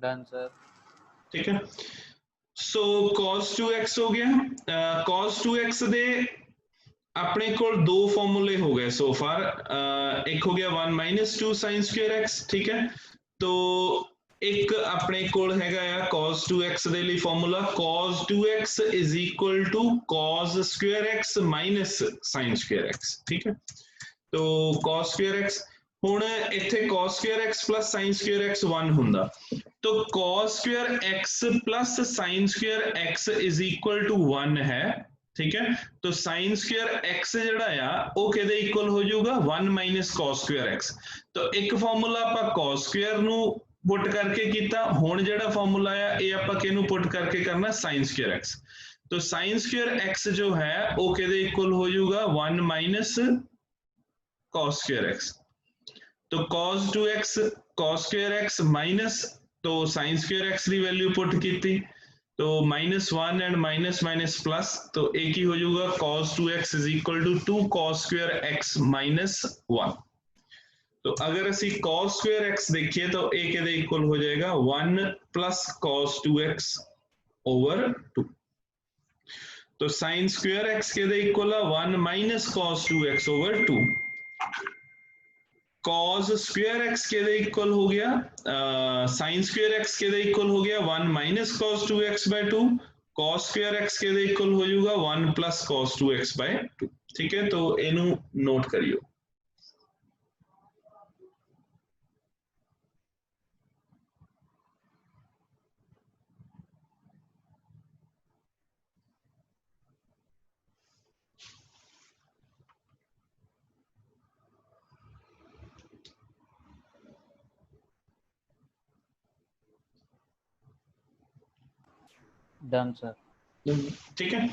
Done sir. ठीक है, सो cos 2x हो गया। cos 2x दे अपने को दो फॉर्मूले हो गए सो फार। एक हो गया 1 माइनस 2 साइन स्क्वायर एक्स, ठीक है। तो एक अपने कोल हैगा आ cos 2x ਦੇ ਲਈ formula cos 2x is equal to cos square x minus sin square x, ठीक है। तो cos square x ਹੁਣ ਇੱਥੇ cos square x plus sin square x 1 ਹੁੰਦਾ, तो cos square x plus sin square x is equal to 1 है, ठीक है। तो sin square x ਜਿਹੜਾ ਆ ਉਹ ਕਿਹਦੇ ਇਕੁਅਲ ਹੋ ਜਾਊਗਾ 1 minus cos square x। तो ਇੱਕ ਫਾਰਮੂਲਾ ਆਪਾਂ cos square ਨੂੰ पुट करके किया, हुण जिहड़ा फॉर्मूला है ये आपां किहनूं पुट करके करना sin square x। तो sin square x जो है वो किहदे इक्वल हो जाऊगा 1 माइनस cos square x। तो cos 2x cos square x minus, तो sin square x की वैल्यू पुट की, तो -1 एंड माइनस माइनस प्लस, तो एक ही हो जाऊगा cos 2x is equal to 2 cos square x minus 1। तो अगर असी cos square x देखिए तो a के इक्वल हो जाएगा 1 प्लस cos 2x ओवर 2। तो sin square x के इक्वल है 1 minus cos 2x over 2। cos square x के इक्वल हो गया sin square x के इक्वल हो गया 1 minus cos 2x by 2। cos square x के इक्वल हो जाएगा 1 प्लस cos 2x बाय 2, ठीक है। तो इनू नोट करियो। डन सर, ठीक है।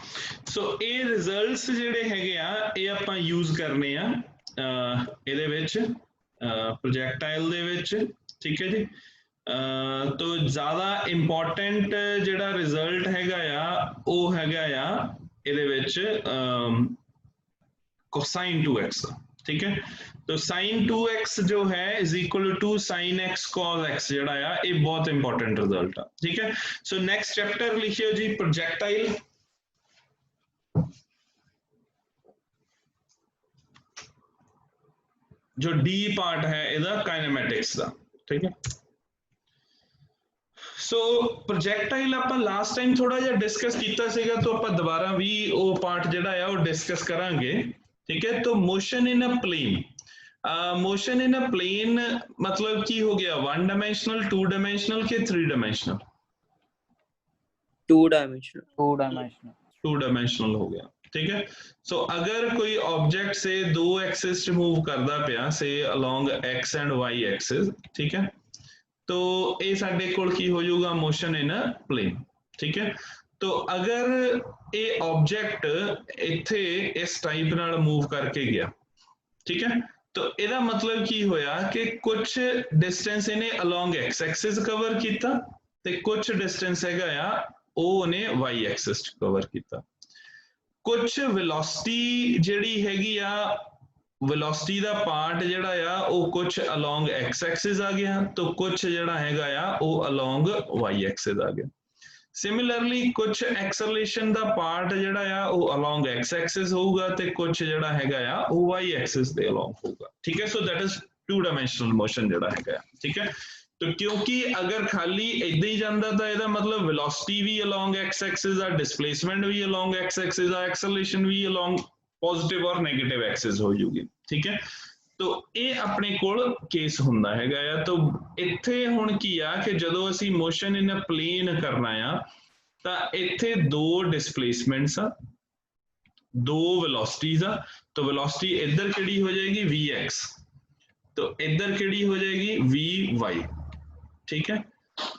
सो ये रिजल्ट्स जिहड़े हैगे आ ये आपां यूज करने आ इहदे विच प्रोजैक्टाइल दे विच, ठीक है जी। तो ज़्यादा इंपॉर्टेंट जिहड़ा रिजल्ट हैगा आ वो हैगा आ इहदे विच कोसाइन 2x, ठीक है। तो sin 2x जो है is equal to sin x cos x जिहड़ा आ ये बहुत इंपॉर्टेंट रिजल्ट आ, ठीक है। सो नेक्स्ट चैप्टर लिखियो जी प्रोजैक्टाइल। जो डी पार्ट है इहदा काइनेमैटिक्स दा, ठीक है। सो प्रोजैक्टाइल आपां लास्ट टाइम थोड़ा जिहा डिस्कस कीता सीगा, तो आपां दोबारा भी वो पार्ट जिहड़ा आ वो डिस्कस करांगे, ठीक है। तो motion in a plane, motion in a plane मतलब की हो गया 1 डायमेंशनल 2 डायमेंशनल के 3 डायमेंशनल 2 डायमेंशनल 2 डायमेंशनल हो गया, ठीक है। सो अगर कोई ऑब्जेक्ट से दो एक्सिस मूव करदा पिया से along x and y axis, ठीक है, तो ये साडे कोल की हो जाऊगा मोशन इन अ प्लेन, ठीक है। तो अगर ये ऑब्जेक्ट इत्थे इस टाइप नाल मूव करके गया, ठीक है, तो ਇਹਦਾ मतलब की होया कि कुछ डिस्टेंस इन्हें अलोंग एक्स एक्सिस कवर किया ते कुछ डिस्टेंस हैगा आ ਉਹ ਨੇ वाई एक्सिस कवर किया। कुछ वेलोसिटी जिहड़ी हैगी आ वेलोसिटी दा पार्ट जिहड़ा आ ਉਹ कुछ अलोंग एक्स एक्सिस आ गया, तो कुछ जिहड़ा हैगा आ ਉਹ अलोंग वाई एक्सिस आ गया। सिमिलरली कुछ एक्सेलरेशन दा पार्ट जिहड़ा आ ਉਹ अलोंग एक्स एक्सिस होगा ते कुछ जिहड़ा हैगा आ ਉਹ वाई एक्सिस दे अलोंग होगा, ठीक है। So that is 2 dimensional motion जिहड़ा हैगा, ठीक है। तो क्योंकि अगर खाली इदां ही जांदा तां ਇਹਦਾ मतलब वेलोसिटी भी अलोंग एक्स एक्सिस आ, डिस्प्लेसमेंट भी अलोंग एक्स एक्सिस आ, एक्सेलरेशन भी अलोंग पॉजिटिव और नेगेटिव एक्सिस हो जाऊगी, ठीक है। तो ये अपने कोल केस हुंदा हैगा आ। तो इत्थे हुण की आ कि जदों असीं मोशन इन अ प्लेन करना आ तां इत्थे दो डिस्प्लेसमेंट्स आ, दो वेलोसिटीज आ। तो वेलोसिटी इधर किहड़ी हो जाएगी Vx, तो इधर किहड़ी हो जाएगी Vy, ठीक है।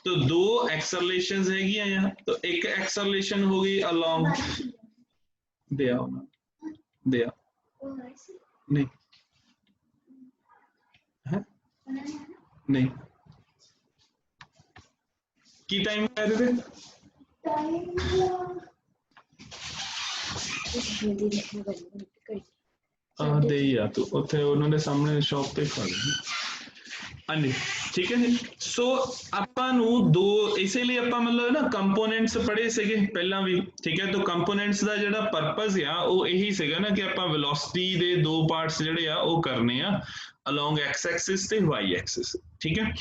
तो दो एक्सेलरेशंस हैगियां आ, तो एक एक्सेलरेशन हो गई अलोंग दिया नहीं है नहीं की टाइम है रे दे या तो उत्थे उन्होंने सामने शॉप पे खा ली। हाँ जी ठीक है जी। सो ਆਪਾਂ ਨੂੰ ਦੋ ਇਸੇ ਲਈ ਆਪਾਂ ਮਤਲਬ ਨਾ ਕੰਪੋਨੈਂਟਸ ਪੜ੍ਹੇ ਸੀਗੇ ਪਹਿਲਾਂ ਵੀ, ਠੀਕ ਹੈ। ਤਾਂ ਕੰਪੋਨੈਂਟਸ ਦਾ ਜਿਹੜਾ ਪਰਪਸ ਆ ਉਹ ਇਹੀ ਸੀਗਾ ਨਾ ਕਿ ਆਪਾਂ ਵੈਲੋਸਿਟੀ ਦੇ ਦੋ ਪਾਰਟਸ ਜਿਹੜੇ ਆ ਉਹ ਕਰਨੇ ਆ ਅਲੋਂਗ ਐਕਸ ਐਕਸਿਸ ਤੇ ਵਾਈ ਐਕਸਿਸ, ਠੀਕ ਹੈ।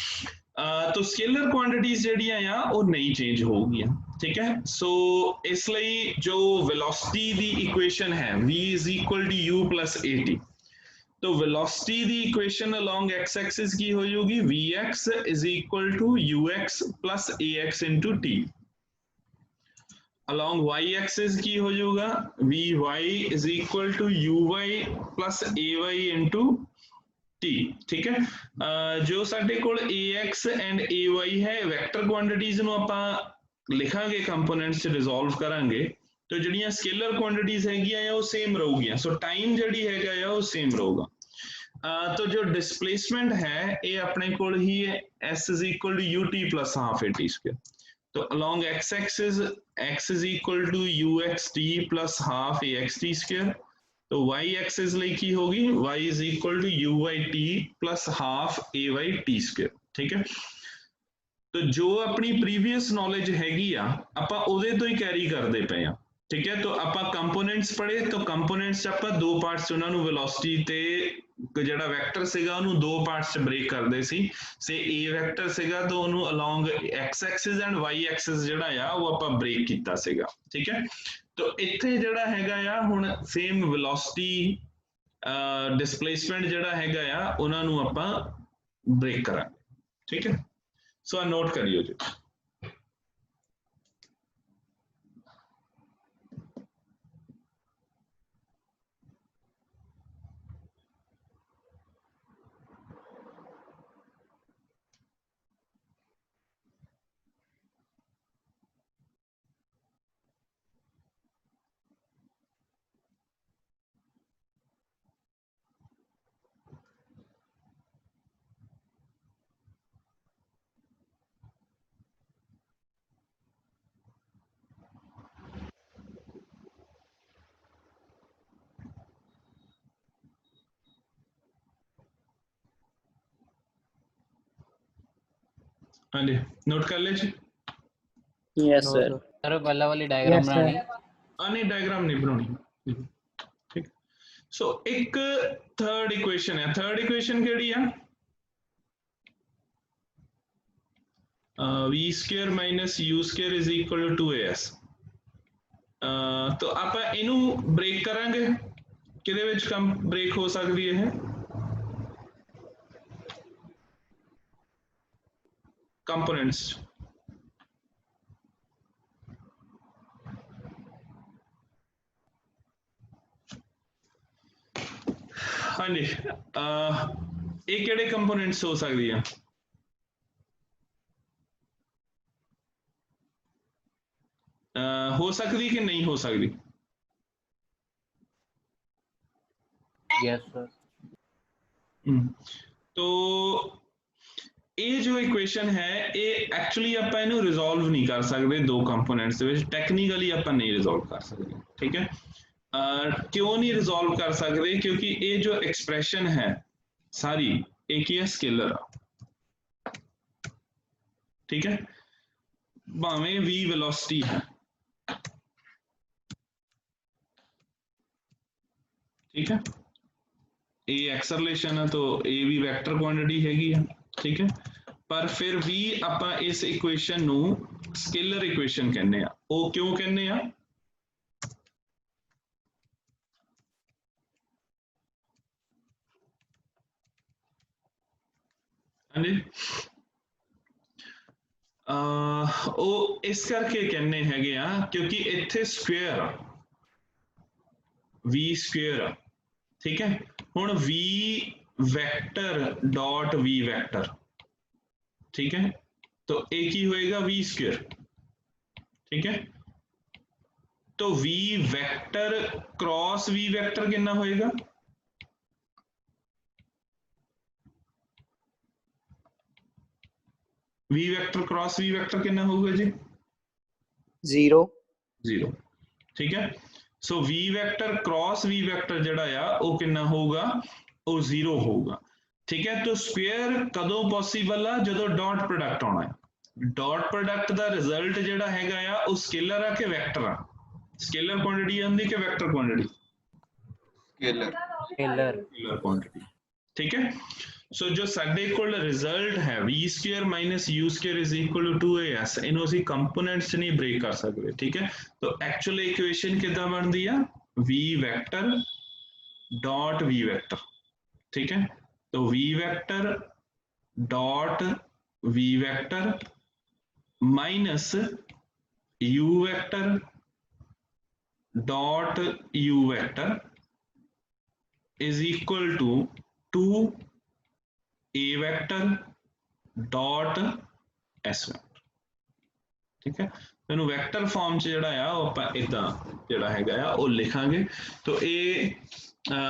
तो स्केलर क्वांटिटीज ਜਿਹੜੀਆਂ ਆ ਉਹ ਨਹੀਂ ਚੇਂਜ ਹੋਊਗੀਆਂ, ਠੀਕ ਹੈ। ਸੋ ਇਸ ਲਈ ਜੋ ਵੈਲੋਸਿਟੀ ਦੀ ਇਕੁਏਸ਼ਨ ਹੈ v is equal to u plus at, तो velocity ਦੀ equation along x axis ਕੀ ਹੋ ਜਾਊਗੀ, vx is equal to ux plus ax into t। along y axis ਕੀ ਹੋ ਜਾਊਗਾ, vy is equal to uy plus ay into t, ठीक है। जो ਸਾਡੇ ਕੋਲ ax and ay ਹੈ ਵੈਕਟਰ ਕੁਆਂਟੀਟੀਜ਼ ਨੂੰ ਆਪਾਂ ਲਿਖਾਂਗੇ ਕੰਪੋਨੈਂਟਸ ਚ ਰਿਜ਼ੋਲਵ ਕਰਾਂਗੇ, तो ਜਿਹੜੀਆਂ ਸਕੇਲਰ ਕੁਆਂਟੀਟੀਜ਼ ਹੈਗੀਆਂ ਆ ਉਹ ਸੇਮ ਰਹੂਗੀਆਂ। ਸੋ ਟਾਈਮ ਜਿਹੜੀ ਹੈਗਾ ਆ ਉਹ ਸੇਮ ਰਹੂਗਾ। तो जो डिस्प्लेसमेंट है ये अपने कोल ही है s is equal to ut plus half at square। तो along x axis x is equal to uxt plus half axt square। तो y axis ਲਈ ਕੀ ਹੋਗੀ, y is equal to uyt plus half ayt square, ठीक है। तो जो अपनी previous knowledge हैगी आ ਆਪਾਂ ਉਹਦੇ ਤੋਂ ਹੀ ਕੈਰੀ ਕਰਦੇ ਪਏ ਆ, ठीक है। तो ਆਪਾਂ कंपोनेंट्स पढ़े, तो कंपोनेंट्स ਚ ਆਪਾਂ ਦੋ ਪਾਰਟਸ ਉਹਨਾਂ ਨੂੰ ਵੈਲੋਸਿਟੀ ਤੇ ਜਿਹੜਾ ਵੈਕਟਰ ਸੀਗਾ ਉਹਨੂੰ ਦੋ ਪਾਰਟਸ ਚ ਬ੍ਰੇਕ ਕਰਦੇ ਸੀ। ਸੇ a ਵੈਕਟਰ ਸੀਗਾ ਤਾਂ ਉਹਨੂੰ along x Axis and y Axis ਜਿਹੜਾ ਆ ਉਹ ਆਪਾਂ ਬ੍ਰੇਕ ਕੀਤਾ ਸੀਗਾ, ਠੀਕ ਹੈ। तो ਇੱਥੇ ਜਿਹੜਾ ਹੈਗਾ ਆ ਹੁਣ ਸੇਮ ਵੈਲੋਸਿਟੀ ਡਿਸਪਲੇਸਮੈਂਟ ਜਿਹੜਾ ਹੈਗਾ ਆ ਉਹਨਾਂ ਨੂੰ ਆਪਾਂ ਬ੍ਰੇਕ ਕਰਾਂਗੇ, ਠੀਕ ਹੈ। ਸੋ ਆ ਨੋਟ ਕਰਿਓ ਜੀ। हाँ जी, नोट कर ले जी। Yes sir। सर पहला वाली डायग्राम बनानी, नहीं डायग्राम नहीं बनानी, ठीक। सो एक थर्ड इक्वेशन है, थर्ड इक्वेशन केड़ी है, v square minus u square is equal to 2as। तो आप इनू ब्रेक करांगे, किदे विच कम ब्रेक हो सकदी है, कंपोनेंट्स। हाँ जी, ये किहड़े कंपोनेंट्स हो सकदी है, हो सकदी कि नहीं हो सकदी, यस सर। तो ये जो इक्वेशन है ये एक्चुअली ਆਪਾਂ ਇਹਨੂੰ ਰਿਜ਼ੋਲਵ ਨਹੀਂ ਕਰ ਸਕਦੇ ਦੋ ਕੰਪੋਨੈਂਟਸ ਦੇ ਵਿੱਚ, ਟੈਕਨੀਕਲੀ ਆਪਾਂ ਨਹੀਂ ਰਿਜ਼ੋਲਵ ਕਰ ਸਕਦੇ, ठीक है। क्यों नहीं रिजॉल्व कर सकते, क्योंकि ये जो एक्सप्रेशन है सारी एक ही है स्केलर, ठीक है। भावें v वेलोसिटी है, ठीक है, a एक्सेलरेशन है तो a भी वेक्टर क्वांटिटी हैगी है, ठीक है। पर फिर भी ਆਪਾਂ इस इक्वेशन ਨੂੰ स्केलर इक्वेशन कहने आ। ਉਹ क्यों कहने आ, ਉਹ ਇਸ ਕਰਕੇ ਕਹਿੰਨੇ ਹੈਗੇ ਆ ਕਿਉਂਕਿ ਇੱਥੇ ਸਕੁਅਰ v ਸਕੁਅਰ, ठीक है। ਹੁਣ v vector dot v vector, ठीक है। तो एक ही होएगा v स्क्वायर, ठीक है। तो v vector cross v vector कितना होएगा, v vector cross v vector कितना होगा जी, 0 0, ठीक है। सो v vector cross v vector जड़ा आ वो कितना होगा, वो 0 होगा। ठीक है। तो स्क्वेयर कदों पॉसीबल आ जदों डॉट प्रोडक्ट आना है। डॉट प्रोडक्ट का रिजल्ट जिहड़ा हैगा आ वो स्केलर आ कि वैक्टर आ? स्केलर क्वांटिटी आंदी कि vector quantity? Scalar scalar quantity, ठीक है। सो जो साडे कोल रिजल्ट है v square minus u square is equal to 2as, इन्हों असीं कंपोनेंट्स नहीं ब्रेक कर सकते, ठीक है। तो एक्चुअल इक्वेशन किद्दां बनदी आ? v vector dot v vector, ठीक है। तो v vector dot v vector minus u vector dot u vector is equal to 2a vector dot s vector, ठीक है। तो इन्हू वैक्टर फॉर्म च जिहड़ा आ वो आपां इदां जिहड़ा हैगा आ वो लिखांगे। तो ये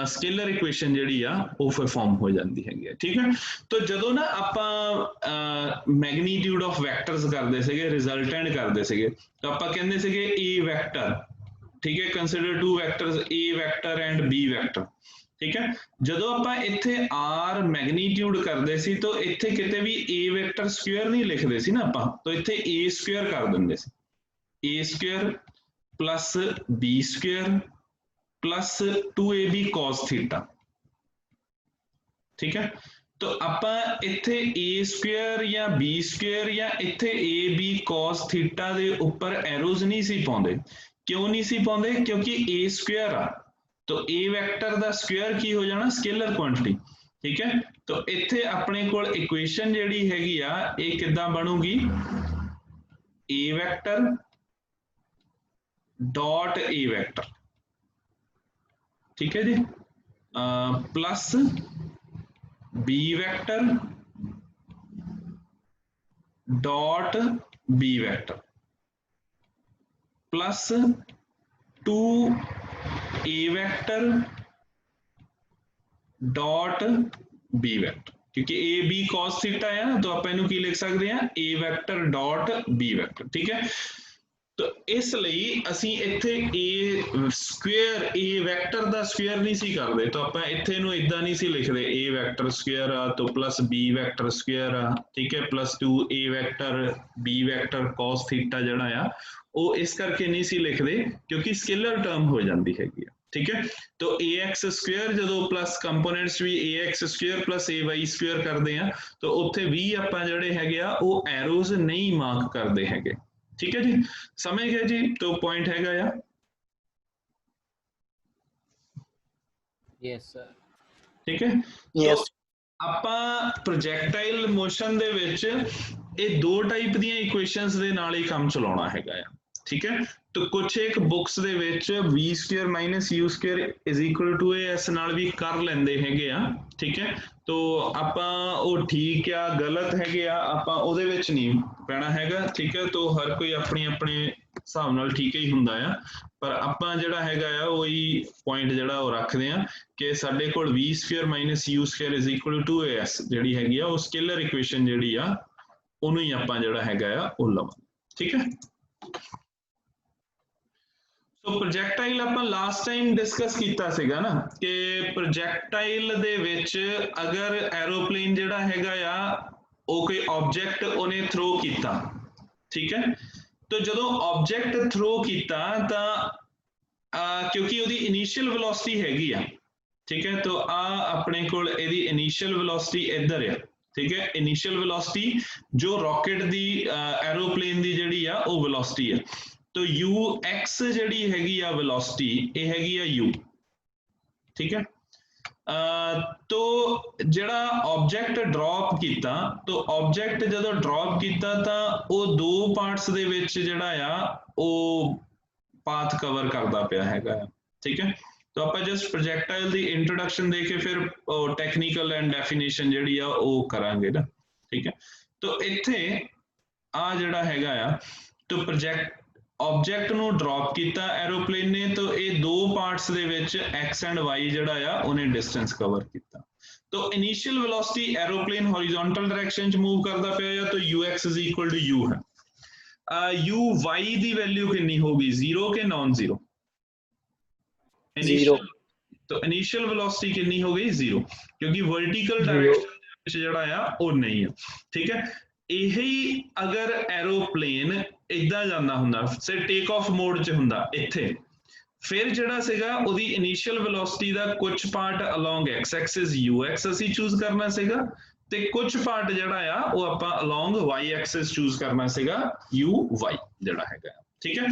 स्केलर इक्वेशन जिहड़ी आ वो फिर फॉर्म हो जाती है, ठीक है। तो जदों ना आपां मैग्नीट्यूड ऑफ वैक्टर्स करदे सीगे, रिजल्टेंट करदे सीगे, तो आपां कहंदे सीगे a वैक्टर, ठीक है, consider two vectors a vector and b vector, ठीक है। जदों आपां इत्थे r मैग्नीट्यूड करदे सी तो इत्थे किते भी a वैक्टर स्क्वायर नहीं लिखदे सी ना आपां, तो इत्थे a स्क्वायर कर दिंदे सी, a square plus b square plus 2ab cos theta, ठीक है। तो आपां इत्थे a स्क्वायर या b स्क्वायर या इत्थे ab cos थीटा दे उपर एरोज नहीं सी पाउंदे। क्यों नहीं सी पाउंदे? क्योंकि a स्क्वायर आ, तो a वैक्टर दा स्क्वायर की हो जाना? स्केलर क्वांटिटी, ठीक है। तो इत्थे अपने कोल इक्वेशन जिहड़ी हैगी आ ये किद्दां बनूगी? a vector dot a vector, ठीक है जी, plus b vector dot b vector plus 2a vector dot b vector, क्योंकि a b cos थीटा है ना, तो आप इनू की लिख सकते हैं a vector dot b vector, ठीक है। तो इस लई असीं इत्थे a स्क्वायर a वैक्टर दा स्क्वायर नहीं सी करदे, तो आपां इत्थे इनू इदां नहीं सी लिखदे a वैक्टर स्क्वायर आ तो प्लस b वैक्टर स्क्वायर आ, ठीक है, plus 2a vector b vector cos theta जिहड़ा आ वो इस करके नहीं सी लिखदे क्योंकि स्केलर टर्म हो जाती हैगी, ठीक है। तो ax स्क्वायर जदों प्लस कंपोनेंट्स भी ax square plus ay square करदे आ तो उत्थे भी आपां जिहड़े हैगे आ वो एरोज नहीं मार्क करदे हैगे, ठीक है जी, समझ गए जी। तो पॉइंट हैगा या यस सर, ठीक है। Yes. तो आपां प्रोजेक्टाइल मोशन दे विच ये दो टाइप दी इक्वेशंस दे नाल ही काम चलाउणा हैगा आ, ठीक है। तो कुछ एक बुक्स दे विच v square minus u square is equal to as नाल भी कर लेंदे हैगे आ, ठीक है। तो आपां वो ठीक आ गलत हैगे आ आपां ओहदे विच नहीं पैना हैगा, ठीक है। तो हर कोई अपनी अपने हिसाब नाल ठीक ही हुंदा आ, पर आपां जिहड़ा हैगा आ वही पॉइंट जिहड़ा वो रखदे आ कि साडे कोल v square minus u square is equal to as जिहड़ी हैगी आ वो स्केलर इक्वेशन जिहड़ी आ ਉਹਨੂੰ ਹੀ ਆਪਾਂ ਜਿਹੜਾ ਹੈਗਾ ਆ ਉਹ ਲਵਾਂਗੇ, ਠੀਕ ਹੈ। ਸੋ ਪ੍ਰੋਜੈਕਟਾਈਲ ਆਪਾਂ ਲਾਸਟ ਟਾਈਮ ਡਿਸਕਸ ਕੀਤਾ ਸੀਗਾ ਨਾ ਕਿ ਪ੍ਰੋਜੈਕਟਾਈਲ ਦੇ ਵਿੱਚ ਅਗਰ ਐਰੋਪਲੇਨ ਜਿਹੜਾ ਹੈਗਾ ਆ ਉਹ ਕੋਈ ਆਬਜੈਕਟ ਉਹਨੇ ਥਰੋ ਕੀਤਾ, ਠੀਕ ਹੈ। तो ਜਦੋਂ ਆਬਜੈਕਟ ਥਰੋ ਕੀਤਾ ਤਾਂ ਕਿਉਂਕਿ ਉਹਦੀ ਇਨੀਸ਼ੀਅਲ ਵੈਲੋਸਿਟੀ ਹੈਗੀ ਆ, ਠੀਕ ਹੈ। तो ਆਪਣੇ ਕੋਲ ਇਹਦੀ ਇਨੀਸ਼ੀਅਲ ਵੈਲੋਸਿਟੀ ਇੱਧਰ ਆ, ठीक है। इनिशियल वेलोसिटी जो रॉकेट दी एरोप्लेन दी जिहड़ी आ वो वेलोसिटी है, तो ux जिहड़ी हैगी आ वेलोसिटी ये हैगी आ u, ठीक है। तो जिहड़ा ऑब्जेक्ट ड्रॉप कीता, तो ऑब्जेक्ट जदों ड्रॉप कीता तां वो दो पार्ट्स दे विच जिहड़ा आ वो पाथ कवर करदा पिया हैगा, ठीक है। तो आप जस्ट प्रोजेक्टाइल दी इंट्रोडक्शन दे के फिर टेक्निकल एंड डेफिनेशन जिहड़ी आ वो करांगे ना, ठीक है। तो इत्थे आ जिहड़ा हैगा आ तो प्रोजेक्ट ऑब्जेक्ट नू ड्रॉप कीता एरोप्लेन ने, तो ये दो पार्ट्स दे विच x एंड y जिहड़ा आ उन्हें डिस्टेंस कवर कीता। तो initial velocity aeroplane horizontal direction च मूव करदा पिया है, तो ux is equal to u है। uy दी वैल्यू कितनी होगी, 0 के नॉन जीरो? Zero. तो इनिशियल वेलोसिटी कितनी हो गई 0 क्योंकि वर्टिकल डायरेक्शन ਜਿਹੜਾ ਆ ਉਹ ਨਹੀਂ ਆ ਠੀਕ ਹੈ ਇਹੀ ਅਗਰ ਐਰੋਪਲੇਨ ਇਦਾਂ ਜਾਂਦਾ ਹੁੰਦਾ ਸੇ ਟੇਕ ਆਫ ਮੋਡ 'ਚ ਹੁੰਦਾ ਇੱਥੇ ਫਿਰ ਜਿਹੜਾ ਸੀਗਾ ਉਹਦੀ ਇਨੀਸ਼ੀਅਲ ਵੈਲੋਸਿਟੀ ਦਾ ਕੁਝ part along x Axis u x ਅਸੀਂ ਚੂਜ਼ ਕਰਨਾ ਸੀਗਾ ਤੇ ਕੁਝ ਪਾਰਟ ਜਿਹੜਾ ਆ ਉਹ ਆਪਾਂ ਅਲੋਂਗ y ਐਕਸਿਸ ਚੂਜ਼ ਕਰਨਾ ਸੀਗਾ u y ਜਿਹੜਾ ਹੈਗਾ ਠੀਕ ਹੈ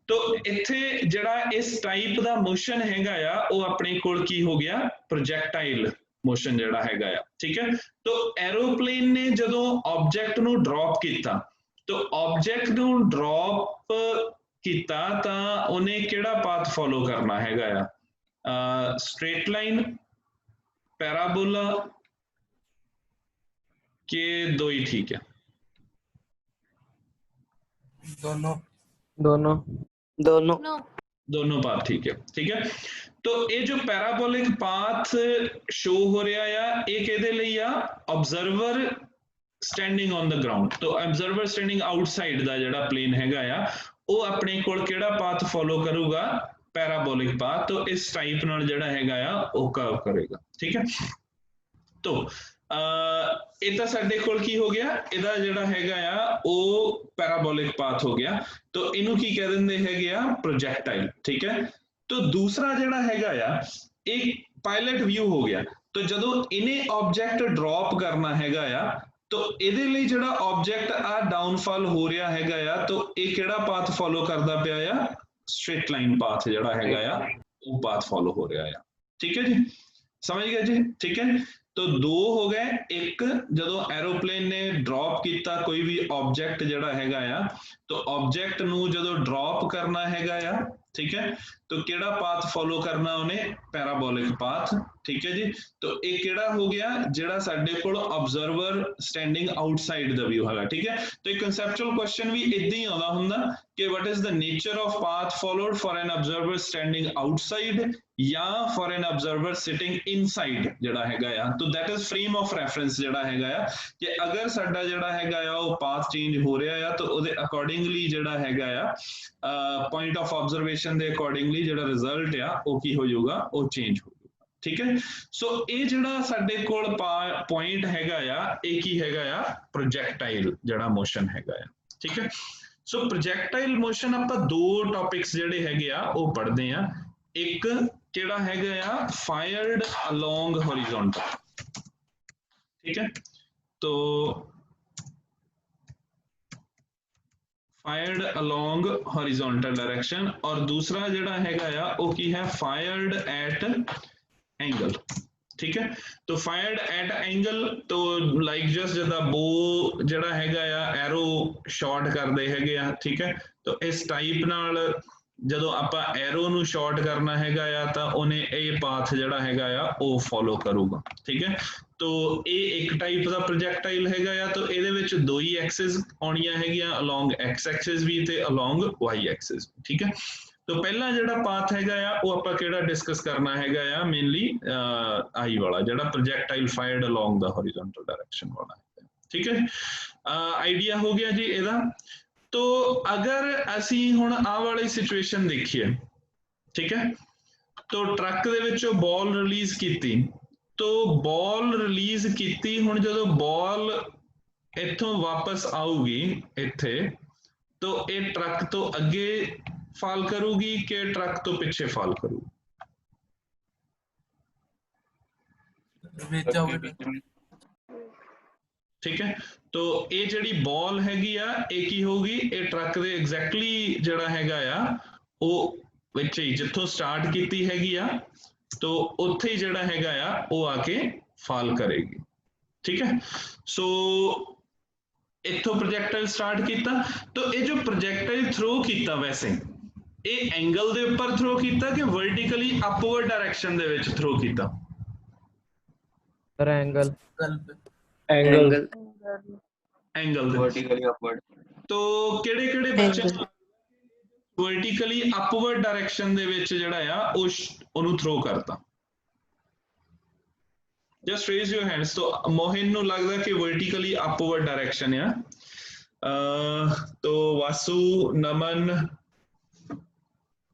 ਤੋ ਇੱਥੇ ਜਿਹੜਾ ਇਸ ਟਾਈਪ ਦਾ ਮੋਸ਼ਨ ਹੈਗਾ ਆ ਉਹ ਆਪਣੇ ਕੋਲ ਕੀ ਹੋ ਗਿਆ ਪ੍ਰੋਜੈਕਟਾਈਲ ਮੋਸ਼ਨ ਜਿਹੜਾ ਹੈਗਾ ਆ ਠੀਕ ਹੈ ਤੋ ਐਰੋਪਲੇਨ ਨੇ ਜਦੋਂ ਆਬਜੈਕਟ ਨੂੰ ਡ੍ਰੌਪ ਕੀਤਾ ਤੋ ਆਬਜੈਕਟ ਨੂੰ ਡ੍ਰੌਪ ਕੀਤਾ ਤਾਂ ਉਹਨੇ ਕਿਹੜਾ ਪਾਥ ਫੋਲੋ ਕਰਨਾ ਹੈਗਾ ਆ ਸਟ੍ਰੇਟ ਲਾਈਨ ਪੈਰਾਬੋਲਾ ਕਿ ਦੋ ਹੀ ਠੀਕ ਹੈ दोनों पाथ ठीक है तो ये जो पैराबोलिक पाथ शो हो रहा है ये किहदे लई आ observer standing on the ground तो ऑब्जर्वर स्टैंडिंग आउटसाइड दा जिहड़ा प्लेन हैगा आ वो अपने कोल किहड़ा पाथ फॉलो करूगा पैराबोलिक पाथ तो इस टाइप नाल जिहड़ा हैगा आ वो कर्व करेगा ठीक है तो ਇਹ ਤਾਂ ਸਾਡੇ ਕੋਲ ਕੀ ਹੋ ਗਿਆ ਇਹਦਾ ਜਿਹੜਾ ਹੈਗਾ ਆ ਉਹ ਪੈਰਾਬੋਲਿਕ ਪਾਥ ਹੋ ਗਿਆ तो ਇਹਨੂੰ ਕੀ ਕਹਿ ਦਿੰਦੇ ਹੈਗੇ ਆ ਪ੍ਰੋਜੈਕਟਾਈਲ ਠੀਕ ਹੈ तो दूसरा ਜਿਹੜਾ ਹੈਗਾ ਆ ਇੱਕ ਪਾਇਲਟ ਵਿਊ ਹੋ ਗਿਆ तो ਜਦੋਂ ਇਹਨੇ ਆਬਜੈਕਟ ਡ੍ਰੌਪ ਕਰਨਾ ਹੈਗਾ ਆ तो ਇਹਦੇ ਲਈ ਜਿਹੜਾ ਆਬਜੈਕਟ ਆ ਡਾਊਨਫਾਲ ਹੋ ਰਿਹਾ ਹੈਗਾ ਆ तो ਇਹ ਕਿਹੜਾ ਪਾਥ ਫੋਲੋ ਕਰਦਾ ਪਿਆ ਆ ਸਟ੍ਰੇਟ ਲਾਈਨ ਪਾਥ ਜਿਹੜਾ ਹੈਗਾ ਆ ਉਹ ਪਾਥ ਫੋਲੋ ਹੋ ਰਿਹਾ ਆ ਠੀਕ ਹੈ ਜੀ समझ गए जी ठीक है तो दो हो गए एक ਜਦੋਂ ਐਰੋਪਲੇਨ ਨੇ ਡ੍ਰੌਪ ਕੀਤਾ ਕੋਈ ਵੀ ਆਬਜੈਕਟ ਜਿਹੜਾ ਹੈਗਾ ਆ तो ਆਬਜੈਕਟ ਨੂੰ ਜਦੋਂ ਡ੍ਰੌਪ ਕਰਨਾ ਹੈਗਾ ਆ ठीक है तो ਕਿਹੜਾ ਪਾਥ ਫੋਲੋ ਕਰਨਾ ਉਹਨੇ ਪੈਰਾਬੋਲਿਕ ਪਾਥ ਠੀਕ ਹੈ ਜੀ तो ਇਹ ਕਿਹੜਾ ਹੋ ਗਿਆ ਜਿਹੜਾ ਸਾਡੇ ਕੋਲ ਆਬਜ਼ਰਵਰ ਸਟੈਂਡਿੰਗ ਆਊਟਸਾਈਡ ਦਾ ਵਿਊ ਹੈਗਾ ਠੀਕ ਹੈ तो ਇੱਕ ਕਨਸੈਪਚੁਅਲ ਕੁਐਸਚਨ ਵੀ ਇਦਾਂ ਹੀ ਆਉਂਦਾ ਹੁੰਦਾ ਕਿ what is the nature of path followed for an observer standing outside ਜਾਂ for an observer sitting inside ਜਿਹੜਾ ਹੈਗਾ ਆ तो that is frame of reference ਜਿਹੜਾ ਹੈਗਾ ਆ ਕਿ ਅਗਰ ਸਾਡਾ ਜਿਹੜਾ ਹੈਗਾ ਆ ਉਹ ਪਾਥ ਚੇਂਜ ਹੋ ਰਿਹਾ ਆ ਤਾਂ ਉਹਦੇ ਅਕੋਰਡਿੰਗਲੀ ਜਿਹੜਾ ਹੈਗਾ ਆ ਪੁਆਇੰਟ ਆਫ ਆਬਜ਼ਰਵੇਸ਼ਨ ਦੇ ਅਕੋਰਡਿੰਗਲੀ ਜਿਹੜਾ ਰਿਜ਼ਲਟ ਆ ਉਹ ਕੀ ਹੋ ਜਾਊਗਾ ਉਹ ਚੇਂਜ ਹੋ ਜਾਊਗਾ ਠੀਕ ਹੈ ਸੋ ਇਹ ਜਿਹੜਾ ਸਾਡੇ ਕੋਲ ਪੁਆਇੰਟ ਹੈਗਾ ਆ ਇਹ ਕੀ ਹੈਗਾ ਆ ਪ੍ਰੋਜੈਕਟਾਈਲ ਜਿਹੜਾ ਮੋਸ਼ਨ ਹੈਗਾ ਆ ਠੀਕ ਹੈ ਸੋ ਪ੍ਰੋਜੈਕਟਾਈਲ ਮੋਸ਼ਨ ਆਪਾਂ ਦੋ ਟੌਪਿਕਸ ਜਿਹੜੇ ਹੈਗੇ ਆ ਉਹ ਪੜ੍ਹਦੇ ਆ ਇੱਕ ਕਿਹੜਾ ਹੈਗਾ ਆ ਫਾਇਰਡ ਅਲੋਂਗ ਹੌਰੀਜ਼ੌਂਟਲ ठीक है तो fired along horizontal direction और दूसरा जड़ा हैगा या वो की है fired at angle ठीक है तो fired at angle तो like just जदा बो जड़ा हैगा या एरो शॉट करदे हैगे आ ठीक है तो इस टाइप नाल ਜਦੋਂ ਆਪਾਂ ਐਰੋ ਨੂੰ ਸ਼ਾਰਟ ਕਰਨਾ ਹੈਗਾ ਆ ਤਾਂ ਉਹਨੇ ਇਹ ਪਾਥ ਜਿਹੜਾ ਹੈਗਾ ਆ ਉਹ ਫੋਲੋ ਕਰੂਗਾ ਠੀਕ ਹੈ तो ਇਹ ਇੱਕ ਟਾਈਪ ਦਾ ਪ੍ਰੋਜੈਕਟਾਈਲ ਹੈਗਾ ਆ ਤਾਂ ਇਹਦੇ ਵਿੱਚ ਦੋ ਹੀ ਐਕਸਿਸ ਆਉਣੀਆਂ ਹੈਗੀਆਂ ਅਲੋਂਗ ਐਕਸ ਐਕਸਿਸ ਵੀ ਤੇ ਅਲੋਂਗ ਵਾਈ ਐਕਸਿਸ ਠੀਕ ਹੈ तो ਪਹਿਲਾ ਜਿਹੜਾ ਪਾਥ ਹੈਗਾ ਆ ਉਹ ਆਪਾਂ ਕਿਹੜਾ ਡਿਸਕਸ ਕਰਨਾ ਹੈਗਾ ਆ ਮੇਨਲੀ ਆਈ ਵਾਲਾ ਜਿਹੜਾ ਪ੍ਰੋਜੈਕਟਾਈਲ ਫਾਇਰਡ ਅਲੋਂਗ ਦਾ ਹੌਰੀਜ਼ੌਂਟਲ ਡਾਇਰੈਕਸ਼ਨ ਵਾਲਾ ਠੀਕ ਹੈ ਆਈਡੀਆ ਹੋ ਗਿਆ ਜੀ ਇਹਦਾ तो अगर असी हुण आ वाली सिचुएशन देखिए ठीक है तो ट्रक दे विचों बॉल रिलीज कीती तो बॉल रिलीज कीती हुण जदों बॉल इत्थों वापस आऊगी इत्थे तो ये ट्रक तो अगे फॉल करूगी कि ट्रक तो पीछे फॉल करूगी ठीक है तो ये जिहड़ी बॉल हैगी आ ये की होगी ये ट्रक दे एग्जैक्टली जिहड़ा हैगा आ वो विच ही जिथों स्टार्ट कीती हैगी आ तो उत्थे ही जिहड़ा हैगा आ वो आके फॉल करेगी ठीक है सो इत्थों प्रोजेक्टाइल स्टार्ट कीता तो ये जो प्रोजेक्टाइल थ्रो कीता वैसे ये एंगल दे उपर थ्रो कीता कि वर्टिकली अपवर्ड डायरेक्शन दे विच थ्रो कीता एंगल वर्टिकली अपवर्ड तो केड़े-केड़े बच्चे वर्टिकली अपवर्ड डायरेक्शन दे विच जिहड़ा आ ओनू थ्रो करता जस्ट रेज योर हैंड्स तो मोहिन नू लगदा कि वर्टिकली अपवर्ड डायरेक्शन आ तो वासु नमन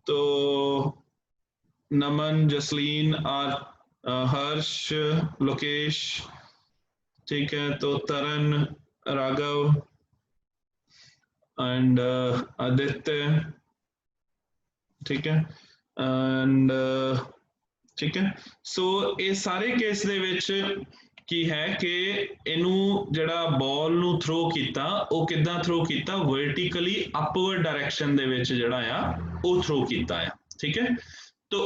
तो नमन, जसलीन, हर्ष, लोकेश, ठीक है, तो तरन, राघव एंड आदित्य, ठीक है, एंड ठीक है। सो ये सारे केस दे विच की है कि इनू जड़ा बॉल नू थ्रो कीता वो किद्दां थ्रो कीता, वर्टिकली अपवर्ड डायरेक्शन दे विच जड़ा आ वो थ्रो कीता है, ठीक है। तो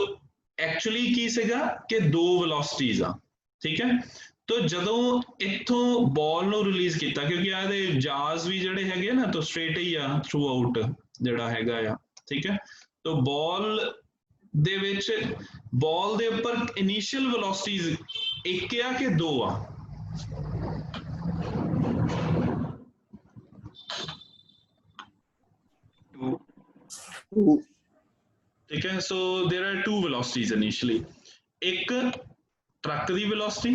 एक्चुअली की सीगा कि दो वेलोसिटीज आ, ठीक है। तो जदों इथों बॉल नू रिलीज किया, क्योंकि आदे जाज भी जड़े हैगे ना तो स्ट्रेट ही आ थ्रू आउट जड़ा हैगा आ, ठीक है। तो बॉल दे विच बॉल दे उपर इनिशियल वेलोसिटीज एक आ कि दो आ? Two. ठीक है। So there are two velocities initially, एक ट्रक दी वेलोसिटी,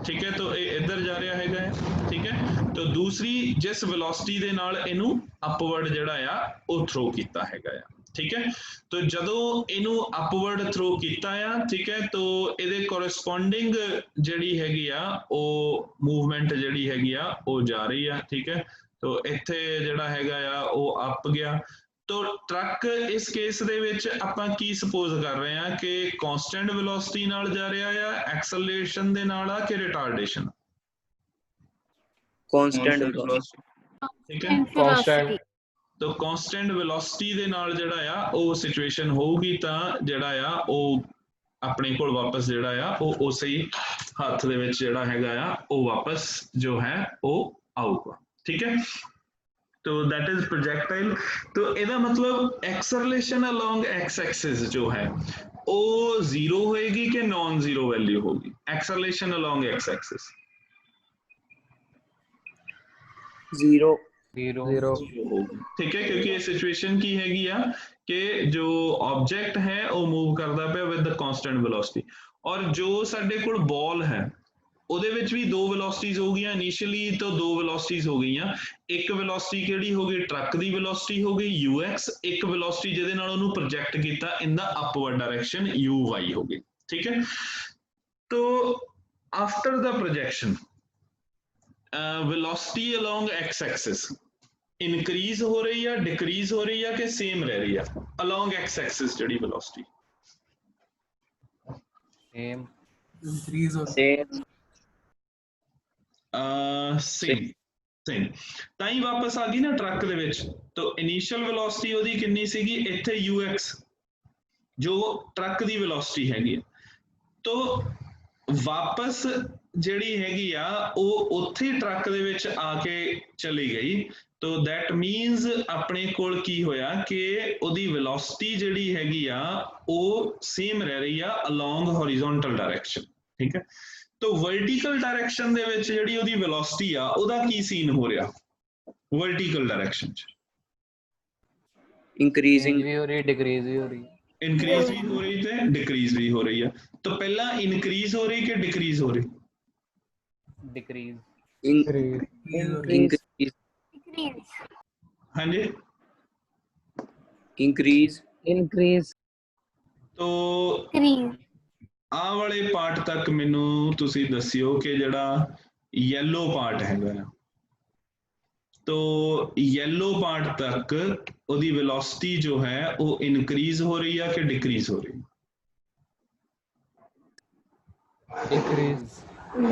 ठीक है, तो ये इधर जा रहा है, ठीक है। तो दूसरी जिस वेलोसिटी दे नाल इनू अपवर्ड जड़ा आ वो थ्रो कीता हैगा आ, ठीक है। तो जदों इनू अपवर्ड थ्रो कीता आ, ठीक है, तो इहदे कोरस्पोंडिंग जिहड़ी हैगी आ वो मूवमेंट जिहड़ी हैगी आ वो जा रही है, ठीक है। तो इत्थे जिहड़ा हैगा आ वो अप गया। तो ट्रक इस केस दे विच आपां की सपोज कर रहे हैं कि कांस्टेंट वेलोसिटी नाल जा रहा है, एक्सेलरेशन दे नाल आ कि retardation? Constant Constant velocity. velocity. ठीक है। कांस्टेंट तो कांस्टेंट वेलोसिटी दे नाल जिहड़ा आ वो सिचुएशन होगी तां जिहड़ा आ वो अपने कोल वापस जिहड़ा आ वो उसे ही हत्थ दे विच जिहड़ा हैगा आ वो वापस जो है वो आऊगा, ठीक है। तो दैट इज प्रोजेक्टाइल। तो ਇਹਦਾ मतलब एक्सेलरेशन अलोंग एक्स एक्सिस जो है वो जीरो होएगी कि नॉन जीरो वैल्यू होगी? Acceleration along x axis Zero. Zero होगी, ठीक है, क्योंकि ये सिचुएशन की हैगी आ कि जो ऑब्जेक्ट है वो मूव करता पे विद द कांस्टेंट वेलोसिटी, और जो साडे कोल बॉल है ਉਹਦੇ ਵਿੱਚ ਵੀ ਦੋ ਵੈਲੋਸਿਟੀਜ਼ ਹੋ ਗਈਆਂ ਇਨੀਸ਼ੀਅਲੀ, तो दो ਵੈਲੋਸਿਟੀਜ਼ ਹੋ ਗਈਆਂ। ਇੱਕ ਵੈਲੋਸਿਟੀ ਕਿਹੜੀ ਹੋ ਗਈ? ਟਰੱਕ ਦੀ ਵੈਲੋਸਿਟੀ ਹੋ ਗਈ ux, ਇੱਕ ਵੈਲੋਸਿਟੀ ਜਿਹਦੇ ਨਾਲ ਉਹਨੂੰ ਪ੍ਰੋਜੈਕਟ ਕੀਤਾ ਇਨ ਦਾ ਅਪਵਰਡ ਡਾਇਰੈਕਸ਼ਨ uy ਹੋ ਗਈ, ਠੀਕ ਹੈ। तो after the projection velocity along x axis increase हो रही है, डिक्रीज हो रही है कि सेम रह रही है अलोंग एक्स एक्सिस जिहड़ी velocity? Same Same. Same same ਤਾਂ ਹੀ ਵਾਪਸ ਆ ਗਈ ਨਾ ਟਰੱਕ ਦੇ ਵਿੱਚ। तो इनिशियल वेलोसिटी ਉਹਦੀ ਕਿੰਨੀ ਸੀਗੀ ਇੱਥੇ ux, ਜੋ ਟਰੱਕ ਦੀ वेलोसिटी ਹੈਗੀ। तो ਵਾਪਸ ਜਿਹੜੀ ਹੈਗੀ ਆ ਉਹ ਉੱਥੇ ਟਰੱਕ ਦੇ ਵਿੱਚ ਆ ਕੇ ਚਲੀ ਗਈ। तो दैट मीन्स ਆਪਣੇ ਕੋਲ ਕੀ ਹੋਇਆ ਕਿ ਉਹਦੀ वेलोसिटी ਜਿਹੜੀ ਹੈਗੀ ਆ ਉਹ ਸੇਮ ਰਹਿ ਰਹੀ ਆ along horizontal direction, ਠੀਕ ਹੈ। तो वर्टिकल डायरेक्शन ਦੇ ਵਿੱਚ ਜਿਹੜੀ ਉਹਦੀ वेलोसिटी ਆ ਉਹਦਾ ਕੀ ਸੀਨ ਹੋ ਰਿਹਾ वर्टिकल डायरेक्शन ਚ? Increasing. भी हो रही डिक्रीज भी हो रही इंक्रीज भी हो रही थे डिक्रीज भी हो रही है। तो पहला इंक्रीज हो रही कि डिक्रीज हो रही? Decrease Increase. हाँ जी। Increase. तो ਆ ਵਾਲੇ ਪਾਰਟ ਤੱਕ ਮੈਨੂੰ ਤੁਸੀਂ ਦੱਸਿਓ ਕਿ ਜਿਹੜਾ ਯੈਲੋ ਪਾਰਟ ਹੈਗਾ ਆ, तो येलो पार्ट तक ਉਹਦੀ वेलोसिटी जो है वो इंक्रीज हो रही है कि डिक्रीज हो रही है? Decrease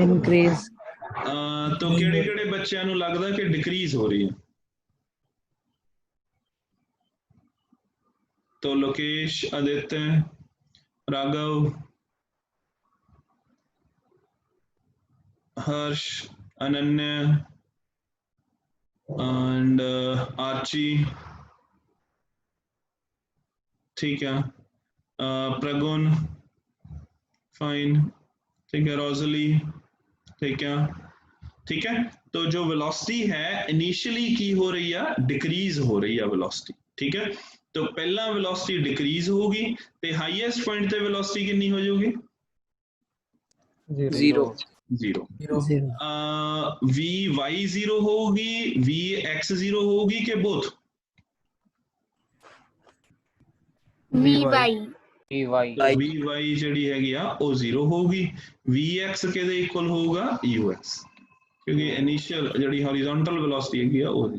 Increase. तो ਕਿਹੜੇ ਕਿਹੜੇ ਬੱਚਿਆਂ ਨੂੰ ਲੱਗਦਾ ਕਿ डिक्रीज हो रही है? तो लोकेश, आदित्य, राघव, हर्ष, अनन्या एंड आर्ची, ठीक है, प्रगुन, फाइन, ठीक है, रोजली, ठीक है, ठीक है। तो जो वेलोसिटी है इनिशियली की हो रही है डिक्रीज हो रही है वेलोसिटी, ठीक है। तो पहला वेलोसिटी डिक्रीज होगी ते हाईएस्ट पॉइंट ते वेलोसिटी कितनी हो जाएगी? Zero. Zero. V Y zero होगी, वी एक्स जीरो होगी कि both? VY VY V Y ਜਿਹੜੀ ਹੈਗੀ ਆ ਉਹ 0 ਹੋਊਗੀ Vx ਕਿਹਦੇ ਇਕੁਅਲ ਹੋਊਗਾ Ux ਕਿਉਂਕਿ ਇਨੀਸ਼ੀਅਲ ਜਿਹੜੀ ਹੌਰੀਜ਼ੌਂਟਲ ਵੈਲੋਸਿਟੀ ਹੈਗੀ ਆ ਉਹ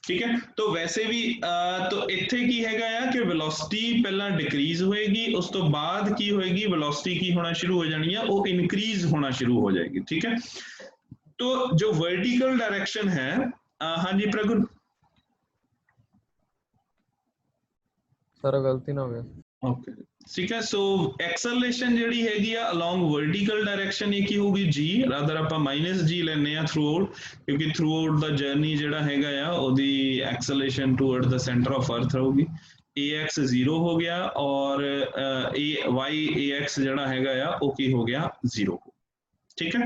ਠੀਕ ਹੈ। ਤਾਂ ਵੈਸੇ ਵੀ ਤਾਂ ਇੱਥੇ ਕੀ ਹੈਗਾ ਆ ਕਿ ਵੈਲੋਸਿਟੀ ਪਹਿਲਾਂ ਡਿਕਰੀਜ਼ ਹੋਏਗੀ ਉਸ ਤੋਂ ਬਾਅਦ ਕੀ ਹੋਏਗੀ ਵੈਲੋਸਿਟੀ ਕੀ ਹੋਣਾ ਸ਼ੁਰੂ ਹੋ ਜਾਣੀ ਆ ਉਹ ਇਨਕਰੀਜ਼ ਹੋਣਾ ਸ਼ੁਰੂ ਹੋ ਜਾਏਗੀ ਠੀਕ है। तो जो वर्टिकल डायरेक्शन है हाँ जी प्रगुण सर गलती ना हो गया ओके ठीक है। सो एक्सेलरेशन ਜਿਹੜੀ ਹੈਗੀ ਆ ਅਲੋਂਗ ਵਰਟੀਕਲ ਡਾਇਰੈਕਸ਼ਨ ਇਹ ਕੀ ਹੋਊਗੀ g ਰਾਦਰ ਆਪਾਂ -g ਲੈਣੇ ਆ ਥਰੂ ਆਊਟ ਕਿਉਂਕਿ ਥਰੂ ਆਊਟ ਦਾ ਜਰਨੀ ਜਿਹੜਾ ਹੈਗਾ ਆ ਉਹਦੀ acceleration toward the centre of ਅਰਥ ਰਹੂਗੀ ax 0 ਹੋ ਗਿਆ ਔਰ ax ਜਿਹੜਾ ਹੈਗਾ ਆ ਉਹ ਕੀ ਹੋ ਗਿਆ 0 ਠੀਕ ਹੈ।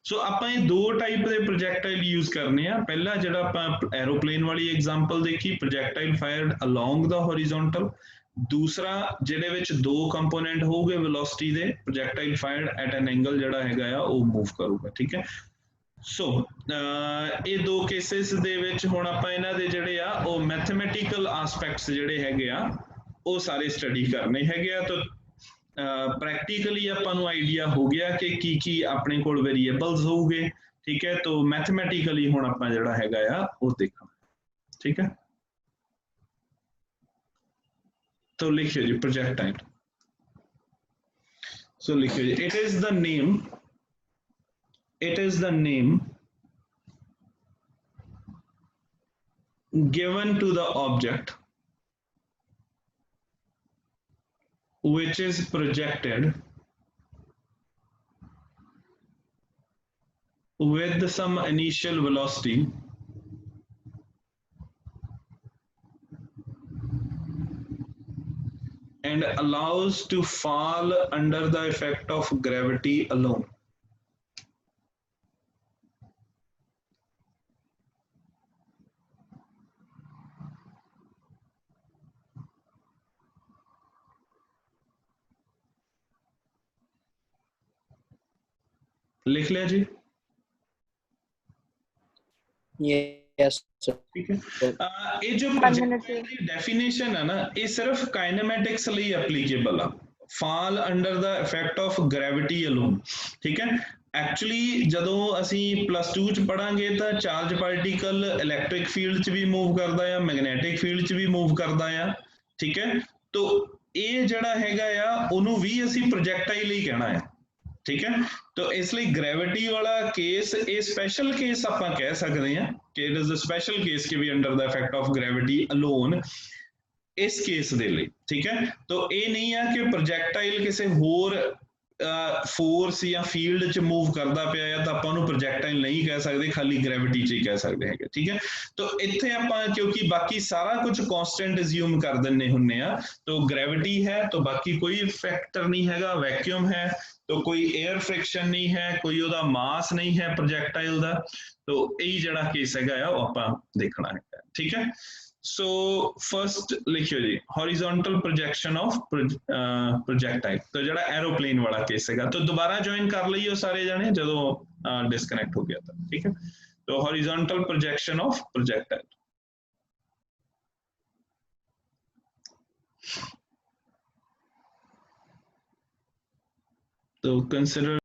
ਸੋ ਆਪਾਂ ਇਹ ਦੋ ਟਾਈਪ ਦੇ ਪ੍ਰੋਜੈਕਟਾਈਲ ਯੂਜ਼ ਕਰਨੇ ਆ ਪਹਿਲਾ ਜਿਹੜਾ ਆਪਾਂ ਐਰੋਪਲੇਨ ਵਾਲੀ ਐਗਜ਼ਾਮਪਲ ਦੇਖੀ ਪ੍ਰੋਜੈਕਟਾਈਲ ਫਾਇਰਡ ਅਲੋਂਗ ਦਾ ਹੌਰੀਜ਼ੌਂਟਲ दूसरा ਜਿਹਦੇ ਵਿੱਚ ਦੋ ਕੰਪੋਨੈਂਟ ਹੋਊਗੇ ਵੈਲੋਸਿਟੀ ਦੇ ਪ੍ਰੋਜੈਕਟਾਈਲ ਫਾਇਰਡ ਐਟ ਐਨ ਐਂਗਲ ਜਿਹੜਾ ਹੈਗਾ ਆ ਉਹ ਮੂਵ ਕਰੂਗਾ ਠੀਕ ਹੈ। ਸੋ ਇਹ ਦੋ ਕੇਸਿਸ ਦੇ ਵਿੱਚ ਹੁਣ ਆਪਾਂ ਇਹਨਾਂ ਦੇ ਜਿਹੜੇ ਆ ਉਹ ਮੈਥਮੈਟੀਕਲ ਐਸਪੈਕਟਸ ਜਿਹੜੇ ਹੈਗੇ ਆ ਉਹ ਸਾਰੇ ਸਟੱਡੀ ਕਰਨੇ ਹੈਗੇ ਆ ਤਾਂ ਪ੍ਰੈਕਟੀਕਲੀ ਆਪਾਂ ਨੂੰ ਆਈਡੀਆ ਹੋ ਗਿਆ ਕਿ ਕੀ ਆਪਣੇ ਕੋਲ ਵੇਰੀਏਬਲਸ ਹੋਊਗੇ ਠੀਕ ਹੈ। ਤਾਂ ਮੈਥਮੈਟੀਕਲੀ ਹੁਣ ਆਪਾਂ ਜਿਹੜਾ ਹੈਗਾ ਆ ਉਹ ਦੇਖਣਾ ਠੀਕ ਹੈ। तो लिखिए जी प्रोजेक्टाइल सो लिखिए जी it is the name given to the object which is projected with some initial velocity and allows to fall under the effect of gravity alone. लिख लिया जी यस सर ठीक है। ये जो प्रोजेक्टाइल की डेफिनेशन है ना ये सिर्फ काइनेमैटिक्स ਲਈ ਐਪਲੀਕੇਬਲ ਆ fall under the effect of gravity alone ਠੀਕ ਹੈ। ਐਕਚੁਅਲੀ ਜਦੋਂ ਅਸੀਂ +2 ਚ ਪੜਾਂਗੇ ਤਾਂ ਚਾਰਜ ਪਾਰਟੀਕਲ ਇਲੈਕਟ੍ਰਿਕ ਫੀਲਡ ਚ ਵੀ ਮੂਵ ਕਰਦਾ ਆ ਮੈਗਨੈਟਿਕ ਫੀਲਡ ਚ ਵੀ ਮੂਵ ਕਰਦਾ ਆ ਠੀਕ ਹੈ। ਤਾਂ ਇਹ ਜਿਹੜਾ ਹੈਗਾ ਆ ਉਹਨੂੰ ਵੀ ਅਸੀਂ ਪ੍ਰੋਜੈਕਟਾਈਲ ਹੀ ਕਹਿਣਾ ਹੈ ठीक है। तो इसलिए ग्रेविटी वाला केस ये स्पेशल केस ਆਪਾਂ ਕਹਿ ਸਕਦੇ ਹਾਂ कि it is the special case कि भी under the effect of gravity alone ਇਸ ਕੇਸ ਦੇ ਲਈ ਠੀਕ ਹੈ। ਤਾਂ ਇਹ ਨਹੀਂ ਆ ਕਿ ਪ੍ਰੋਜੈਕਟਾਈਲ ਕਿਸੇ ਹੋਰ ਫੋਰਸ ਜਾਂ ਫੀਲਡ ਚ ਮੂਵ ਕਰਦਾ ਪਿਆ ਆ ਤਾਂ ਆਪਾਂ ਉਹਨੂੰ ਪ੍ਰੋਜੈਕਟਾਈਲ ਨਹੀਂ ਕਹਿ ਸਕਦੇ ਖਾਲੀ ਗ੍ਰੈਵਿਟੀ ਚ ਹੀ ਕਹਿ ਸਕਦੇ ਹੈਗੇ ਠੀਕ ਹੈ। ਤਾਂ ਇੱਥੇ ਆਪਾਂ ਕਿਉਂਕਿ ਬਾਕੀ ਸਾਰਾ ਕੁਝ ਕਾਂਸਟੈਂਟ ਅਸਿਊਮ ਕਰ ਦਿੰਨੇ ਹੁੰਨੇ ਆ ਤਾਂ ਗ੍ਰੈਵਿਟੀ ਹੈ ਤਾਂ ਬਾਕੀ ਕੋਈ ਫੈਕਟਰ ਨਹੀਂ ਹੈਗਾ ਵੈਕਿਊਮ ਹੈ तो कोई एयर फ्रिक्शन नहीं है कोई ਉਹਦਾ मास नहीं है प्रोजेक्टाइल ਦਾ तो यही ਜਿਹੜਾ केस ਹੈਗਾ ਆ ਉਹ ਆਪਾਂ ਦੇਖਣਾ ਹੈ ठीक है। सो फर्स्ट लिखियो जी हॉरिजॉन्टल प्रोजेक्शन ऑफ प्रोजेक्टाइल तो ਜਿਹੜਾ एरोप्लेन वाला केस ਹੈਗਾ तो दोबारा ज्वाइन कर लइयो सारे जने ਜਦੋਂ डिस्कनेक्ट हो गया था ठीक है। तो हॉरिजॉन्टल प्रोजेक्शन ऑफ प्रोजेक्टाइल तो consider